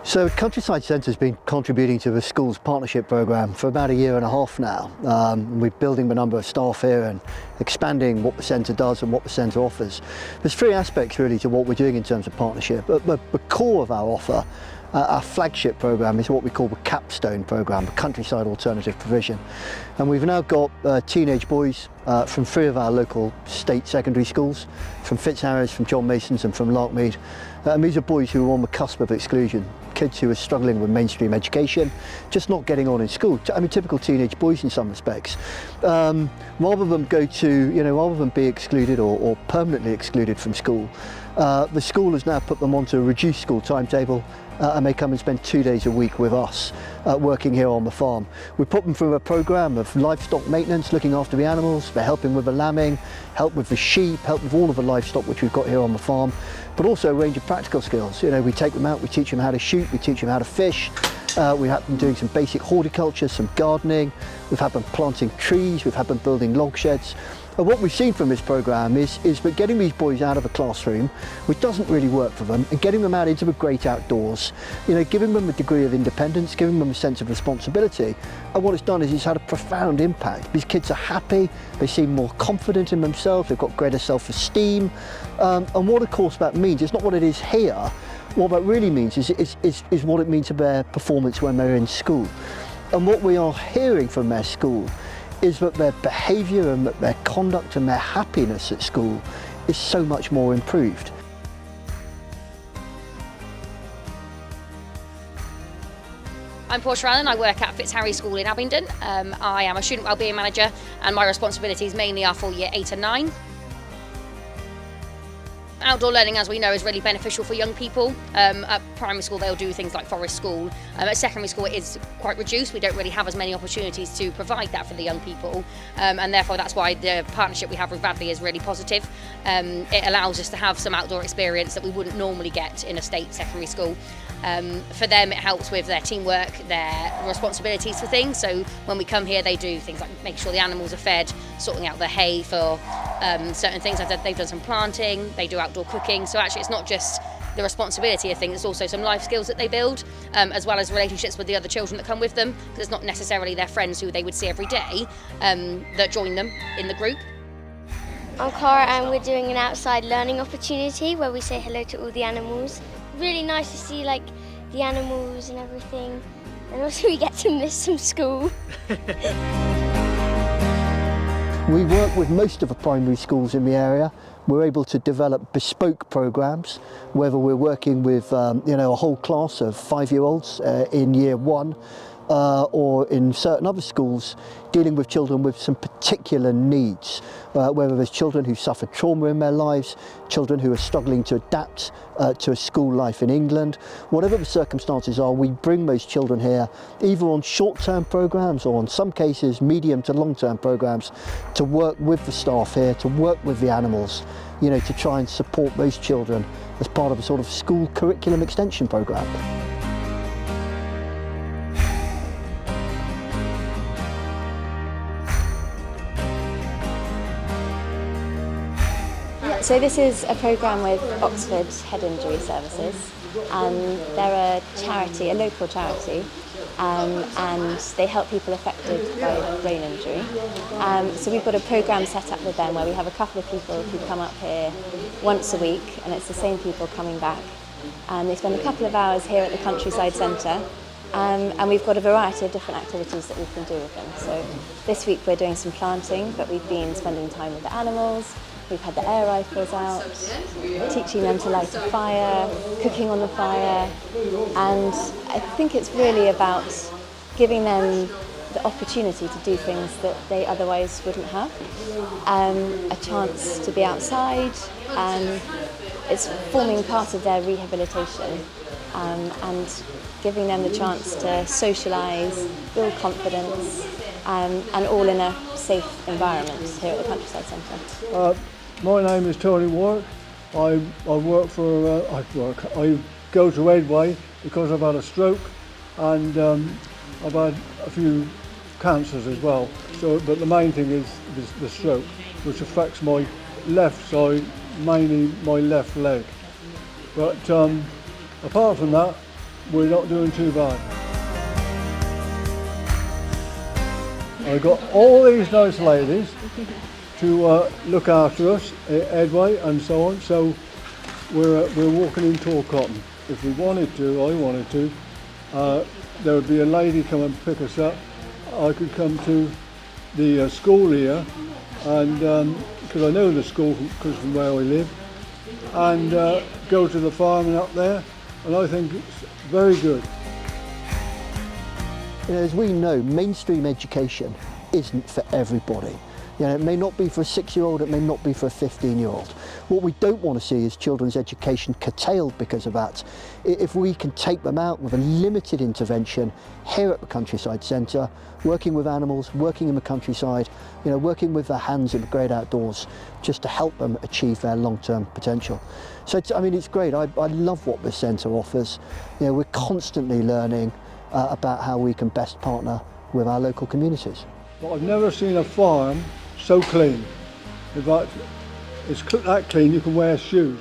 So Countryside Centre has been contributing to the school's partnership programme for about a year and a half now. We're building the number of staff here and expanding what the centre does and what the centre offers. There's three aspects really to what we're doing in terms of partnership. But the core of our offer, our flagship programme, is what we call the Capstone programme, the Countryside Alternative Provision. And we've now got teenage boys from three of our local state secondary schools, from Fitzharris, from John Mason's and from Larkmead. And these are boys who are on the cusp of exclusion, kids who are struggling with mainstream education, just not getting on in school. I mean, typical teenage boys in some respects. Rather than go to, rather than be excluded or permanently excluded from school, the school has now put them onto a reduced school timetable, and they come and spend 2 days a week with us working here on the farm. We put them through a programme of livestock maintenance, looking after the animals. They're helping with the lambing, help with the sheep, help with all of the livestock which we've got here on the farm, but also a range of practical skills. We take them out, we teach them how to shoot, we teach them how to fish. We have them doing some basic horticulture, some gardening. We've had them planting trees, we've had them building log sheds. And what we've seen from this programme is that getting these boys out of a classroom, which doesn't really work for them, and getting them out into the great outdoors, giving them a degree of independence, giving them a sense of responsibility. And what it's done is it's had a profound impact. These kids are happy, they seem more confident in themselves, they've got greater self-esteem. And what of course that means, it's not what it is here, what that really means is what it means to their performance when they're in school. And what we are hearing from their school is that their behaviour and that their conduct and their happiness at school is so much more improved. I'm Portia Allen, I work at Fitzharris School in Abingdon. I am a student wellbeing manager and my responsibilities mainly are for year 8 and 9. Outdoor learning, as we know, is really beneficial for young people. At primary school they'll do things like forest school. At secondary school it is quite reduced. We don't really have as many opportunities to provide that for the young people, and therefore that's why the partnership we have with Radley is really positive. It allows us to have some outdoor experience that we wouldn't normally get in a state secondary school. For them it helps with their teamwork, their responsibilities for things. So when we come here they do things like making sure the animals are fed, sorting out the hay for certain things. They've done some planting, they do outdoor cooking. So actually it's not just the responsibility of things, it's also some life skills that they build, as well as relationships with the other children that come with them, because it's not necessarily their friends who they would see every day that join them in the group. I'm Cara and we're doing an outside learning opportunity where we say hello to all the animals. Really nice to see the animals and everything, and also we get to miss some school. We work with most of the primary schools in the area. We're able to develop bespoke programmes, whether we're working with a whole class of 5-year-olds in year 1, or in certain other schools dealing with children with some particular needs, whether there's children who suffered trauma in their lives, children who are struggling to adapt to a school life in England. Whatever the circumstances are, we bring those children here either on short-term programmes or in some cases medium to long-term programmes to work with the staff here, to work with the animals, to try and support those children as part of a sort of school curriculum extension programme. So this is a programme with Oxford Head Injury Services. They're a local charity, and they help people affected by brain injury. So we've got a programme set up with them where we have a couple of people who come up here once a week, and it's the same people coming back. They spend a couple of hours here at the Countryside Centre, and we've got a variety of different activities that we can do with them. So this week we're doing some planting, but we've been spending time with the animals. We've had the air rifles out, teaching them to light a fire, cooking on the fire, and I think it's really about giving them the opportunity to do things that they otherwise wouldn't have. A chance to be outside, it's forming part of their rehabilitation, and giving them the chance to socialise, build confidence, and all in a safe environment here at the Countryside Centre. My name is Tony Warwick. I go to Edway because I've had a stroke, and I've had a few cancers as well. But the main thing is the stroke, which affects my left side, mainly my left leg. But apart from that, we're not doing too bad. I've got all these nice ladies to look after us, Edway and so on, so we're walking in tall cotton. If we wanted to, I wanted to, there would be a lady come and pick us up. I could come to the school here, and because I know the school because from where we live, and go to the farm and up there, and I think it's very good. You know, as we know, mainstream education isn't for everybody. You know, it may not be for a 6-year-old, it may not be for a 15-year-old. What we don't want to see is children's education curtailed because of that. If we can take them out with a limited intervention here at the Countryside Centre, working with animals, working in the countryside, you know, working with their hands in the great outdoors, just to help them achieve their long-term potential. So, I mean, it's great. I love what this centre offers. You know, we're constantly learning about how we can best partner with our local communities. But I've never seen a farm so clean. In fact, it's that clean you can wear shoes.